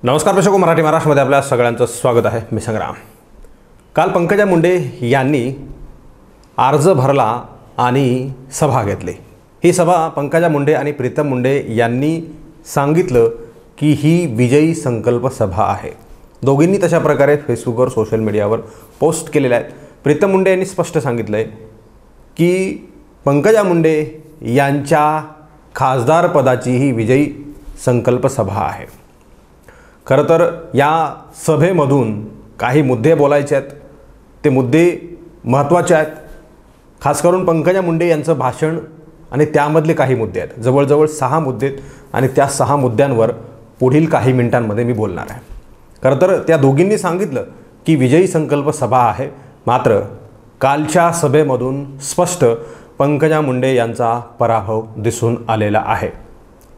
नमस्कार प्रेक्षको, मराठी महाराष्ट्रामध्ये आपल्या सगळ्यांचं स्वागत आहे. मी संग्राम. काल पंकजा मुंडे यांनी अर्ज भरला आणि सभा घेतली. ही सभा पंकजा मुंडे आणि प्रीतम मुंडे यांनी सांगितलं की ही विजयी संकल्प सभा आहे. दोघींनी तशा प्रकारे फेसबुकवर सोशल मीडियावर पोस्ट केलेल्या आहेत. प्रीतम मुंडे यांनी स्पष्ट सांगितलं आहे की पंकजा मुंडे यांच्या खासदार पदाची ही विजयी संकल्प सभा आहे. खरं तर या सभेमधून काही मुद्दे बोलायचे आहेत. ते मुद्दे महत्त्वाचे आहेत. खास करून पंकजा मुंडे यांचं भाषण आणि त्यामधले काही मुद्दे आहेत. जवळजवळ 6 मुद्दे आहेत आणि त्या 6 मुद्द्यांवर पुढील काही मिनिटांमध्ये मी बोलणार आहे. खरं तर त्या दोघींनी सांगितलं की विजयी संकल्प सभा आहे. मात्र कालच्या सभेमधून स्पष्ट पंकजा मुंडे यांचा पराभव दिसून आलेला आहे.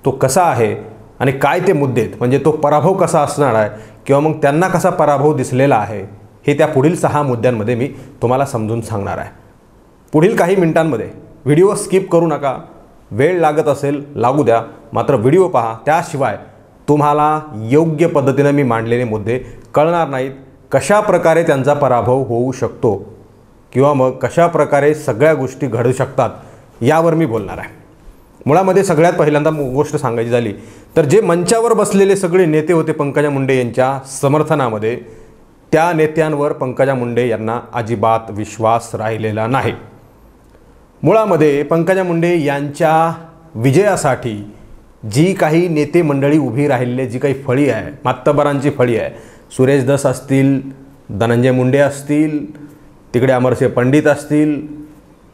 तो कसा आहे आणि काय ते मुद्दे आहेत, म्हणजे तो पराभव कसा असणार आहे किंवा मग त्यांना कसा पराभव दिसलेला आहे, हे त्या पुढील 6 मुद्द्यांमध्ये मी तुम्हाला समजून सांगणार आहे. पुढील काही मिनिटांमध्ये व्हिडिओ स्किप करू नका. वेळ लागत असेल लागू द्या, मात्र व्हिडिओ पहा. त्याशिवाय तुम्हाला योग्य पद्धतीने मी मांडलेले मुद्दे कळणार नाहीत. कशा प्रकारे त्यांचा पराभव होऊ शकतो किंवा मग कशा प्रकारे सगळ्या गोष्टी घडू शकतात यावर मी बोलणार आहे. मुळामध्ये सगळ्यात पहिल्यांदा गोष्ट सांगायची झाली तर जे मंचावर बसलेले सगळे नेते होते पंकजा मुंडे यांच्या समर्थनामध्ये, त्या नेत्यांवर पंकजा मुंडे यांना अजिबात विश्वास राहिलेला नाही. मुळामध्ये पंकजा मुंडे यांच्या विजयासाठी जी काही नेते मंडळी उभी राहिलेली, जी काही फळी आहे, मातब्बरांची फळी आहे, सुरेश धस असतील, धनंजय मुंडे असतील, तिकडे अमरसिंह पंडित असतील,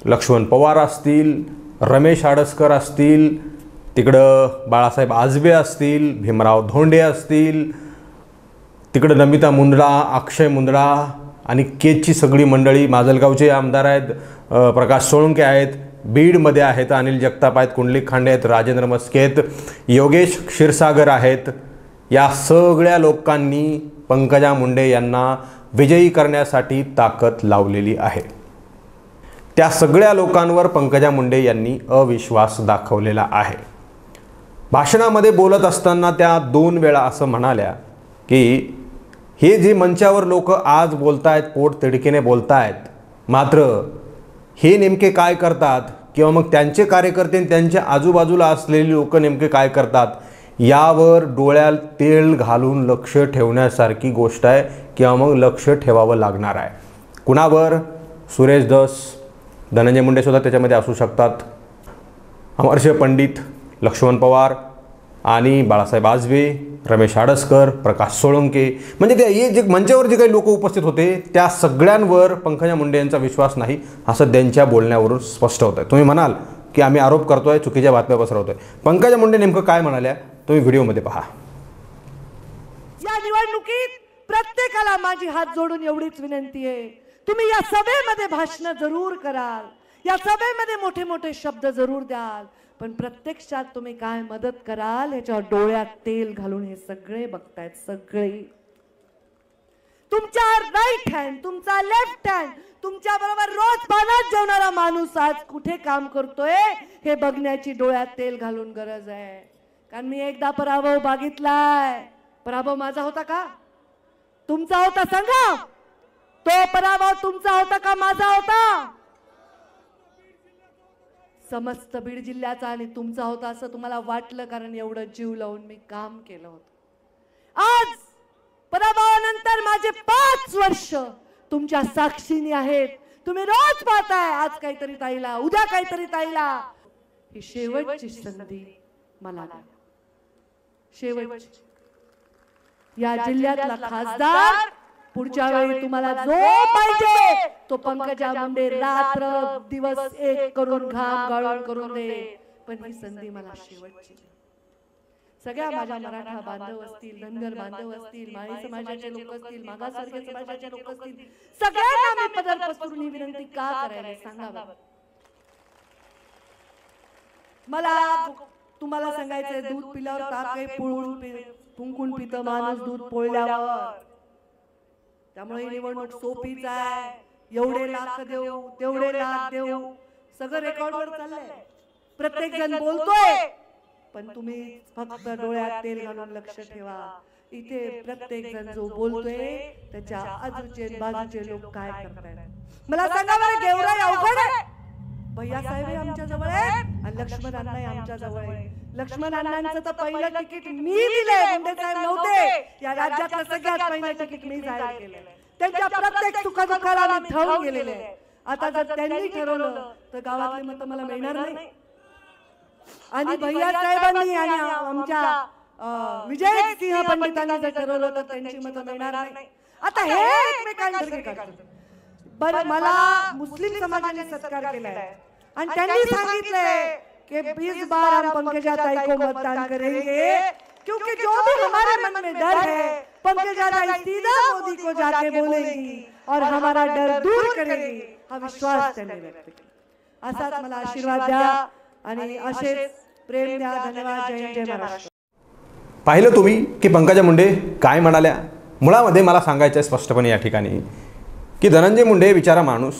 लक्ष्मण पवार असतील, रमेश आडसकर असतील, तिकडं बाळासाहेब आजबे असतील, भीमराव धोंडे असतील, तिकडं नमिता मुंदडा, अक्षय मुंदडा आणि केजची सगळी मंडळी, माजलगावचे आमदार आहेत, प्रकाश सोळंके आहेत, बीडमध्ये आहेत, अनिल जगताप आहेत, कुंडलिक खांडे आहेत, राजेंद्र मस्के आहेत, योगेश क्षीरसागर आहेत. या सगळ्या लोकांनी पंकजा मुंडे यांना विजयी करण्यासाठी ताकद लावलेली आहे. त्या सगळ्या लोकांवर पंकजा मुंडे यांनी अविश्वास दाखवलेला आहे. भाषणामध्ये बोलत असताना त्या 2 वेळा असं म्हणाल्या की हे जे मंचावर लोक आज बोलतायत, पोट तिडकीने बोलतायत, मात्र हे नेमके काय करतात किंवा मग त्यांचे कार्यकर्ते आणि त्यांच्या आजूबाजूला असलेले लोक नेमके काय करतात यावर डोळ्यात तेल घालून लक्ष ठेवण्यासारखी गोष्ट आहे किंवा मग लक्ष ठेवावं लागणार आहे. कुणावर? सुरेश धस, धनंजय मुंडे सुद्धा त्याच्यामध्ये असू शकतात, अमरसिंह पंडित, लक्ष्मण पवार आणि बाळासाहेब आजबे, रमेश आडसकर, प्रकाश सोळंके, म्हणजे ते जे मंचावर जे काही लोक उपस्थित होते त्या सगळ्यांवर पंकजा मुंडे यांचा विश्वास नाही असं त्यांच्या बोलण्यावरून स्पष्ट होतं आहे. तुम्ही म्हणाल की आम्ही आरोप करतोय, चुकीच्या बातम्या पसरवतोय. पंकजा मुंडे नेमकं काय म्हणाल्या तुम्ही व्हिडिओमध्ये पहा. या निवडणुकीत प्रत्येकाला माझी हात जोडून एवढीच विनंती आहे, तुम्ही या सभेमध्ये भाषण जरूर कराल, या सभेमध्ये मोठे मोठे शब्द जरूर द्याल, पण प्रत्यक्षात तुम्ही काय मदत कराल याच्यावर डोळ्यात तेल घालून हे सगळे बघतायत. सगळे तुमच्या राईट हँड, तुमचा लेफ्ट हँड, तुमच्या बरोबर रोज पाण्यात जेवणारा माणूस आज कुठे काम करतोय हे बघण्याची डोळ्यात तेल घालून गरज आहे. कारण मी एकदा पराभव बघितलाय. पराभव माझा होता का तुमचा होता? सांगा. तो पराभव तुमचा होता का माझा होता? समस्त बीड जिल्ह्याचा आणि तुमचा होता असं तुम्हाला वाटलं, कारण एवढं जीव लावून मी काम केलं होतं. आज पराभवानंतर माझे 5 वर्ष तुमच्या साक्षीने आहेत. तुम्ही रोज पाहताय, आज काहीतरी ताईला, उद्या काहीतरी ताईला. ही शेवटची संधी मला द्या. शेवटची. या जिल्ह्यातला खासदार पुढच्या वेळी तुम्हाला जो पाहिजे तो पंकजा मुंडे रात्र दिवस एक करून घाम गाळून करून दे, पण ही संधी मला शेवटची. सगळ्या माझ्या मराठा बांधव असतील, धनगर बांधव असतील, माळी समाजाचे लोक असतील, मागासवर्गीय समाजाचे लोक असतील, सगळ्यांना मी पदर पसरून ही विनंती का करायला सांगा. मला तुम्हाला सांगायचंय, दूध पिल्यावर ताक फुंकून पितं माणूस दूध पोळल्यावर. त्यामुळे निवडणूक सोपीच आहे. एवढे लाख देऊ, तेवढे लाख देऊ, सगळं रेकॉर्डवर चाललंय. प्रत्येक जण बोलतोय, पण तुम्ही फक्त डोळ्यात तेल घालून लक्ष ठेवा. इथे प्रत्येक जण जो बोलतोय त्याच्या आजूचे बाजूचे लोक काय करतायत मला सांगा बरं. गेवराई अवघड आहे. भैया साहेब हे आमच्या जवळ आहेत आणि लक्ष्मण अण्णा आमच्या जवळ आहे. लक्ष्मण अण्णांचं तर पहिलं तिकीट मी दिलंय. मुंडे साहेब नव्हते या राज्यातलं सगळ्यात पहिलं तिकीट मी जाहीर केलेलं. त्यांच्या प्रत्येक सुखदुःखाला आम्ही धावून गेलेले आहे. आता जर त्यांनी ठरवलं तर गावातले मतं मला मिळणार नाही आणि भैया साहेबांनी आणि आमच्या विजय सिंह पंडितांनी जर ठरवलं तर त्यांची मतं मिळणार नाही. आता हे एकमेकांवर करतात. बरं मला मुस्लिम समाजाने सत्कार केलाय आणि त्यांनी सांगितलंय कि 20 बार हम पंकजा ताई को मतदान करेंगे क्योंकि जो भी हमारे मन में डर है पंकजा ताई सीधा मोदी को जाके बोलेंगी और हमारा डर दूर करेंगी हा विश्वास त्यांनी व्यक्त केला. असाच मला आशीर्वाद द्या आणि असेच प्रेम द्या. धन्यवाद. जय जय महाराष्ट्र. पाहिलं तुम्ही की पंकजा मुंडे काय म्हणाल्या. मुळामध्ये मला सांगायचं आहे स्पष्टपणे या ठिकाणी की धनंजय मुंडे बिचारा माणूस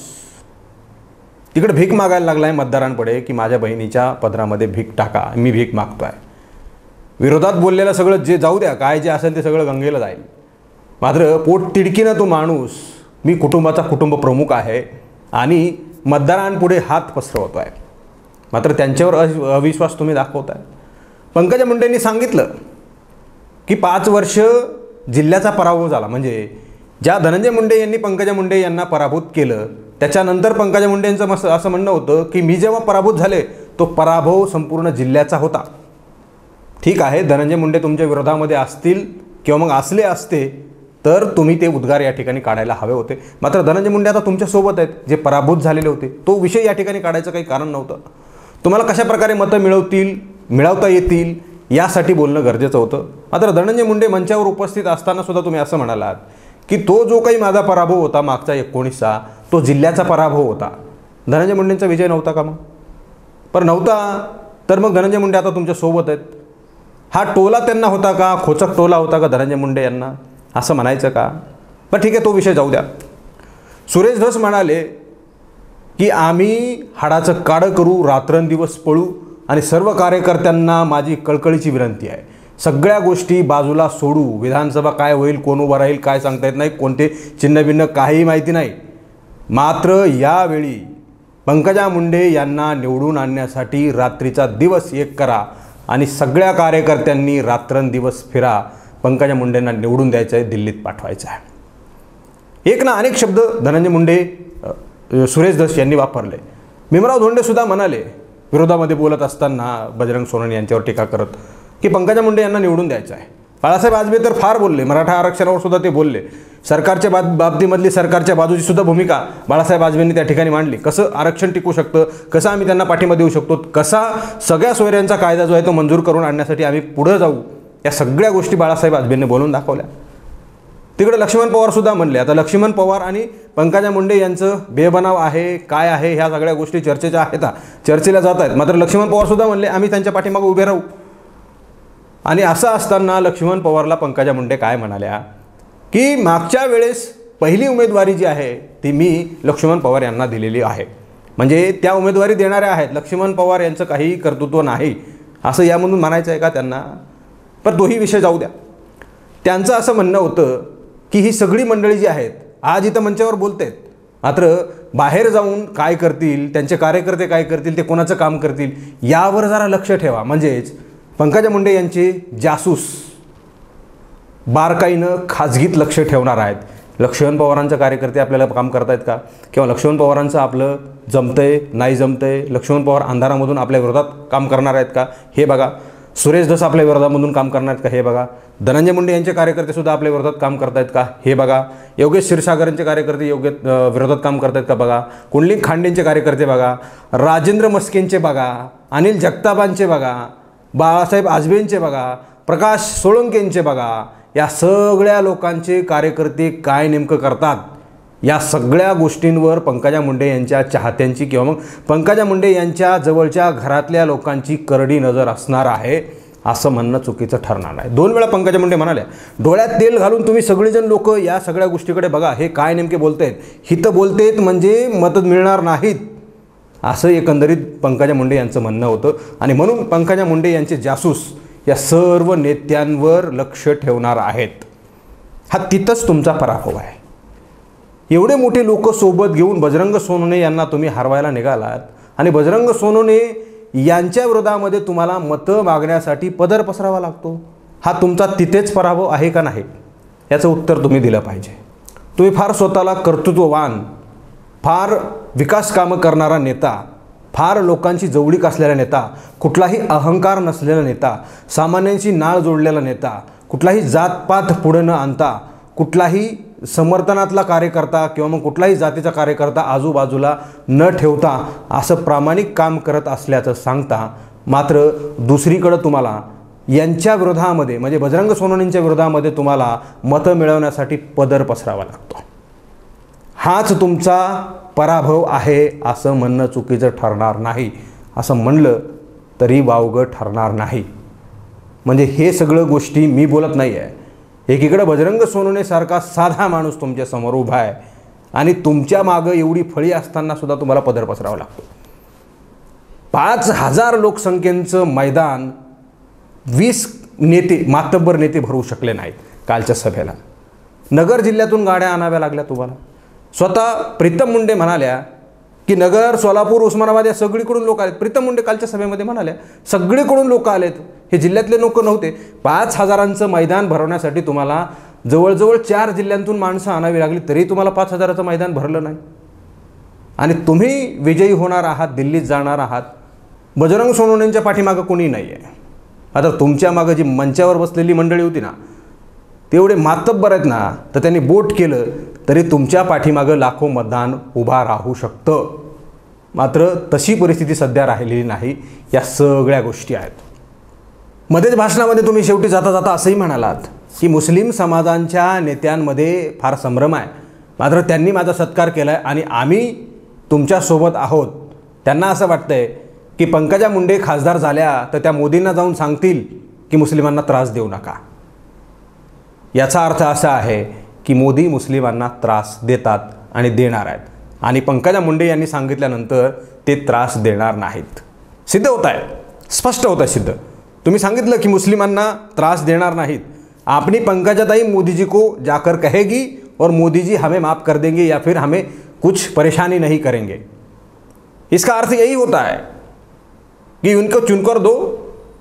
तिकडे भीक मागायला लागला आहे मतदारांपुढे की माझ्या बहिणीच्या पदरामध्ये भीक टाका, मी भीक मागतो आहे. विरोधात बोललेलं सगळं जे जाऊ द्या, काय जे असेल ते सगळं गंगेला जाईल. मात्र पोट तिडकीनं तो माणूस मी कुटुंबाचा कुटुंब प्रमुख आहे आणि मतदारांपुढे हात पसरवतो आहे. मात्र त्यांच्यावर अविश्वास तुम्ही दाखवताय. पंकजा मुंडेंनी सांगितलं की 5 वर्ष जिल्ह्याचा पराभव झाला. म्हणजे ज्या धनंजय मुंडे यांनी पंकजा मुंडे यांना पराभूत केलं त्याच्यानंतर पंकजा मुंडेंचं असं म्हणणं होतं की मी जेव्हा पराभूत झाले तो पराभव संपूर्ण जिल्ह्याचा होता. ठीक आहे, धनंजय मुंडे तुमच्या विरोधामध्ये असतील किंवा मग असले असते तर तुम्ही ते उद्गार या ठिकाणी काढायला हवे होते. मात्र धनंजय मुंडे आता तुमच्यासोबत आहेत जे पराभूत झालेले होते. तो विषय या ठिकाणी काढायचं काही कारण नव्हतं. तुम्हाला कशा प्रकारे मतं मिळवता येतील यासाठी बोलणं गरजेचं होतं. मात्र धनंजय मुंडे मंचावर उपस्थित असताना सुद्धा तुम्ही असं म्हणालात की तो जो काही माझा पराभव होता मागचा 19चा तो जिल्ह्याचा पराभव होता. धनंजय मुंडेंचा विजय नव्हता का मग? पण नव्हता तर मग धनंजय मुंडे आता तुमच्यासोबत आहेत. हा टोला त्यांना होता का? खोचक टोला होता का धनंजय मुंडे यांना असं म्हणायचं का? पण ठीक आहे, तो विषय जाऊ द्या. सुरेश धस म्हणाले की आम्ही हाडाचं काडं करू, रात्रंदिवस पळू आणि सर्व कार्यकर्त्यांना माझी कळकळीची विनंती आहे, सगळ्या गोष्टी बाजूला सोडू. विधानसभा काय होईल, कोण उभं राहील काय सांगता येत नाही, कोणते चिन्हभिन्न काहीही माहिती नाही. मात्र यावेळी पंकजा मुंडे यांना निवडून आणण्यासाठी रात्रीचा दिवस एक करा आणि सगळ्या कार्यकर्त्यांनी रात्रंदिवस फिरा. पंकजा मुंडेंना निवडून द्यायचं आहे, दिल्लीत पाठवायचं आहे. एक ना अनेक शब्द धनंजय मुंडे सुरेश धस यांनी वापरले. भीमराव धोंडेसुद्धा म्हणाले विरोधामध्ये बोलत असताना बजरंग सोनवणे यांच्यावर टीका करत की पंकजा मुंडे यांना निवडून द्यायचं आहे. बाळासाहेब आजबे तर फार बोलले, मराठा आरक्षणावर सुद्धा ते बोलले. सरकारच्या बाबतीमधली सरकारच्या बाजूची सुद्धा भूमिका बाळासाहेब आजबेंनी त्या ठिकाणी मांडली. कसं आरक्षण टिकू शकतं, कसं आम्ही त्यांना पाठिंबा देऊ शकतो, कसा सगळ्या सोयऱ्यांचा कायदा जो आहे तो मंजूर करून आणण्यासाठी आम्ही पुढे जाऊ, या सगळ्या गोष्टी बाळासाहेब आजबेंनी बोलून दाखवल्या. तिकडे लक्ष्मण पवारसुद्धा म्हणले. आता लक्ष्मण पवार आणि पंकजा मुंडे यांचं बेबनाव आहे काय आहे ह्या सगळ्या गोष्टी चर्चेच्या आहेत, चर्चेला जात आहेत. मात्र लक्ष्मण पवारसुद्धा म्हणले आम्ही त्यांच्या पाठीमागे उभे राहू. आणि असं असताना लक्ष्मण पवारला पंकजा मुंडे काय म्हणाल्या की मागच्या वेळेस पहिली उमेदवारी जी आहे ती मी लक्ष्मण पवार यांना दिलेली आहे. म्हणजे त्या उमेदवारी देणाऱ्या आहेत, लक्ष्मण पवार यांचं काही कर्तृत्व नाही असं यामधून म्हणायचं आहे का त्यांना? पण तोही विषय जाऊ द्या. त्यांचं असं म्हणणं होतं की ही सगळी मंडळी जी आहेत आज इथं मंचावर बोलत आहेत, मात्र बाहेर जाऊन काय करतील, त्यांचे कार्यकर्ते काय करतील, ते कोणाचं काम करतील यावर जरा लक्ष ठेवा. म्हणजेच पंकजा मुंडे यांचे जासूस बारकाईनं खाजगीत लक्ष ठेवणार आहेत. लक्ष्मण पवारांचे कार्यकर्ते आपल्याला काम करतायत का, किंवा लक्ष्मण पवारांचं आपलं जमतंय नाही जमतंय, लक्ष्मण पवार अंधारामधून आपल्या विरोधात काम करणार आहेत का हे बघा. सुरेश धस आपल्या विरोधामधून काम करणार आहेत का हे बघा. धनंजय मुंडे यांचे कार्यकर्तेसुद्धा आपल्या विरोधात काम करतायत का हे बघा. योगेश क्षीरसागरांचे कार्यकर्ते विरोधात काम करतायत का बघा. कुंडलिक खांडेंचे कार्यकर्ते बघा, राजेंद्र मस्केंचे बघा, अनिल जगतापांचे बघा, बाळासाहेब आजबेंचे बघा, प्रकाश सोळंकेंचे बघा. या सगळ्या लोकांचे कार्यकर्ते काय नेमकं करतात या सगळ्या गोष्टींवर पंकजा मुंडे यांच्या चाहत्यांची किंवा मग पंकजा मुंडे यांच्या जवळच्या घरातल्या लोकांची करडी नजर असणार आहे असं म्हणणं चुकीचं ठरणार नाही. 2 वेळा पंकजा मुंडे म्हणाल्या डोळ्यात तेल घालून तुम्ही सगळेजण लोक या सगळ्या गोष्टीकडे बघा, हे काय नेमके बोलतायत, हितं बोलतेत म्हणजे मदत मिळणार नाहीत असं एकंदरीत पंकजा मुंडे यांचं म्हणणं होतं. आणि म्हणून पंकजा मुंडे यांचे जासूस या सर्व नेत्यांवर लक्ष ठेवणार आहेत. हा तिथंच तुमचा पराभव आहे. एवढे मोठे लोक सोबत घेऊन बजरंग सोनवणे यांना तुम्ही हरवायला निघालात आणि बजरंग सोनवणे यांच्या विरोधामध्ये तुम्हाला मतं मागण्यासाठी पदर पसरावा लागतो. हा तुमचा तिथेच पराभव आहे का नाही, याचं उत्तर तुम्ही दिलं पाहिजे. तुम्ही फार स्वतःला कर्तृत्ववान, फार विकास कामं करणारा नेता, फार लोकांची जवळीक असलेला नेता, कुठलाही अहंकार नसलेला नेता, सामान्यांची नाळ जोडलेला नेता, कुठलाही जातपात पुढे न आणता, कुठलाही समर्थनातला कार्यकर्ता किंवा मग कुठलाही जातीचा कार्यकर्ता आजूबाजूला न ठेवता असं प्रामाणिक काम करत असल्याचं सांगता, मात्र दुसरीकडं तुम्हाला यांच्या विरोधामध्ये म्हणजे बजरंग सोनवणेंच्या विरोधामध्ये तुम्हाला मतं मिळवण्यासाठी पदर पसरावा लागतो. हाच तुमचा पराभव आहे असं म्हणणं चुकीचं ठरणार नाही. असं म्हणलं तरी वावगं ठरणार नाही. म्हणजे हे सगळं गोष्टी मी बोलत नाही आहे. एकीकडे बजरंग सोनवणेसारखा साधा माणूस तुमच्या समोर उभा आहे आणि तुमच्या मागं एवढी फळी असताना सुद्धा तुम्हाला पदर पसरावा लागतो. 5,000 लोकसंख्येचं मैदान 20 नेते, मातब्बर नेते भरू शकले नाहीत कालच्या सभेला. नगर जिल्ह्यातून गाड्या आणाव्या लागल्या तुम्हाला. स्वतः प्रीतम मुंडे म्हणाल्या की नगर, सोलापूर, उस्मानाबाद या सगळीकडून लोक आलेत. प्रीतम मुंडे कालच्या सभेमध्ये म्हणाल्या सगळीकडून लोक आलेत, हे जिल्ह्यातले लोक नव्हते. 5,000चं मैदान भरवण्यासाठी तुम्हाला जवळजवळ 4 जिल्ह्यांतून माणसं आणावी लागली, तरी तुम्हाला 5,000चं मैदान भरलं नाही. आणि तुम्ही विजयी होणार आहात, दिल्लीत जाणार आहात. बजरंग सोनवणेंच्या पाठीमागं कोणी नाही आहे. आता तुमच्या मागं जी मंचावर बसलेली मंडळी होती ना, तेवढे मातब्बर आहेत ना, तर त्यांनी बोट केलं तरी तुमच्या पाठीमागं लाखो मतदान उभा राहू शकतं. मात्र तशी परिस्थिती सध्या राहिलेली नाही. या सगळ्या गोष्टी आहेत. मध्येच भाषणामध्ये तुम्ही शेवटी जाता जाता असंही म्हणालात की मुस्लिम समाजांच्या नेत्यांमध्ये फार संभ्रम आहे, मात्र त्यांनी माझा सत्कार केला आहे आणि आम्ही तुमच्यासोबत आहोत. त्यांना असं वाटतंय की पंकजा मुंडे खासदार झाल्या तर त्या मोदींना जाऊन सांगतील की मुस्लिमांना त्रास देऊ नका. याचा अर्थ असा आहे की मोदी मुस्लिमांना त्रास देतात आणि देणार आहेत आणि पंकजा मुंडे यांनी सांगितल्यानंतर ते त्रास देणार नाहीत. सिद्ध होत आहे, स्पष्ट होत आहे सिद्ध. तुम्ही सांगितलं की मुस्लिमांना त्रास देणार नाहीत. आपनी पंकजाताई मोदी जी को जाकर कहेगी और मोदी जी हमें माफ़ कर देंगे या फिर हमें कुछ परेशानी नहीं करेंगे. इसका अर्थ यही होता है कि उनको चुनकर दो,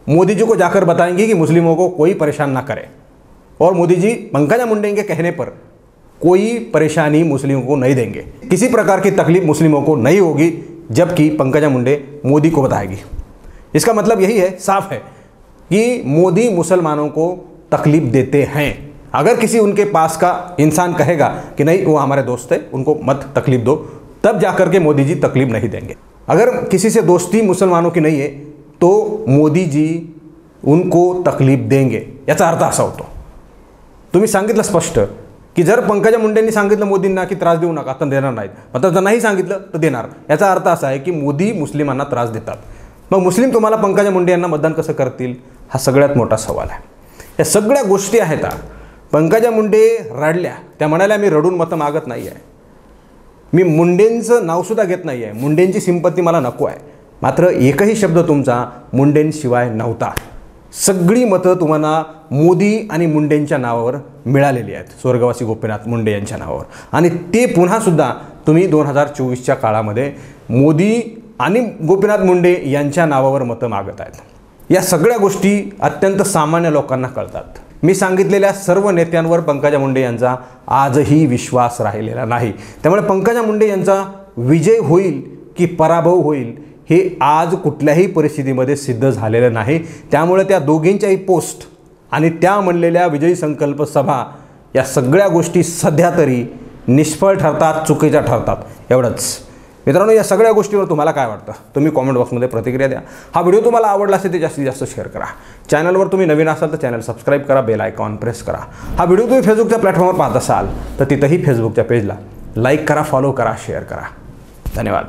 मोदी जी को जाकर बताएंगे कि मुस्लिमों को कोई परेशान ना करे और मोदी जी पंकजा मुंडे के कहने पर कोई परेशानी मुस्लिमों को नहीं देंगे. किसी प्रकार की तकलीफ मुस्लिमों को नहीं होगी जबकि पंकजा मुंडे मोदी को बताएगी. इसका मतलब यही है, साफ है कि मोदी मुसलमानों को तकलीफ देते हैं. अगर किसी उनके पास का इंसान कहेगा कि नहीं वो हमारे दोस्त है, उनको मत तकलीफ दो, तब जाकर के मोदी जी तकलीफ नहीं देंगे. अगर किसी से दोस्ती मुसलमानों की नहीं है तो मोदी जी उनको तकलीफ देंगे. याचा अर्थ असा होतो. तुम्ही सांगितलं स्पष्ट की जर पंकजा मुंडेंनी सांगितलं मोदींना की त्रास देऊ नका तर देणार नाहीत, मात्र जर नाही सांगितलं तर देणार. याचा अर्थ असा आहे की मोदी मुस्लिमांना त्रास देतात. मग मुस्लिम तुम्हाला पंकजा मुंडे यांना मतदान कसं करतील, हा सगळ्यात मोठा सवाल आहे. या सगळ्या गोष्टी आहेत. पंकजा मुंडे रडल्या, त्या म्हणाल्या मी रडून मतं मागत नाही आहे, मी मुंडेंचं नावसुद्धा घेत नाही आहे, मुंडेंची सिंपत्ती मला नको आहे. मात्र एकही शब्द तुमचा मुंडेंशिवाय नव्हता. सगळी मतं तुम्हाला मोदी आणि मुंडेंच्या नावावर मिळालेली आहेत, स्वर्गवासी गोपीनाथ मुंडे यांच्या नावावर. आणि ते पुन्हासुद्धा तुम्ही 2024च्या काळामध्ये मोदी आणि गोपीनाथ मुंडे यांच्या नावावर मतं मागत आहेत. या सगळ्या गोष्टी अत्यंत सामान्य लोकांना कळतात. मी सांगितलेल्या सर्व नेत्यांवर पंकजा मुंडे यांचा आजही विश्वास राहिलेला नाही. त्यामुळे पंकजा मुंडे यांचा विजय होईल की पराभव होईल हे आज कुठल्याही परिस्थितीमध्ये सिद्ध झालेलं नाही. त्यामुळे त्या दोघींच्याही पोस्ट आणि त्या म्हणलेल्या विजयी संकल्प सभा या सगळ्या गोष्टी सध्या तरी निष्फळ ठरतात, चुकीच्या ठरतात. एवढंच मित्रांनो. या सगळ्या गोष्टीवर तुम्हाला काय वाटतं तुम्ही कॉमेंट बॉक्समध्ये प्रतिक्रिया द्या. हा व्हिडिओ तुम्हाला आवडला असेल तर जास्तीत जास्त शेअर करा. चॅनलवर तुम्ही नवीन असाल तर चॅनल सबस्क्राईब करा, बेल आयकॉन प्रेस करा. हा व्हिडिओ तुम्ही फेसबुकच्या प्लॅटफॉर्मवर पाहत असाल तर तिथंही फेसबुकच्या पेजला लाईक करा, फॉलो करा, शेअर करा. धन्यवाद.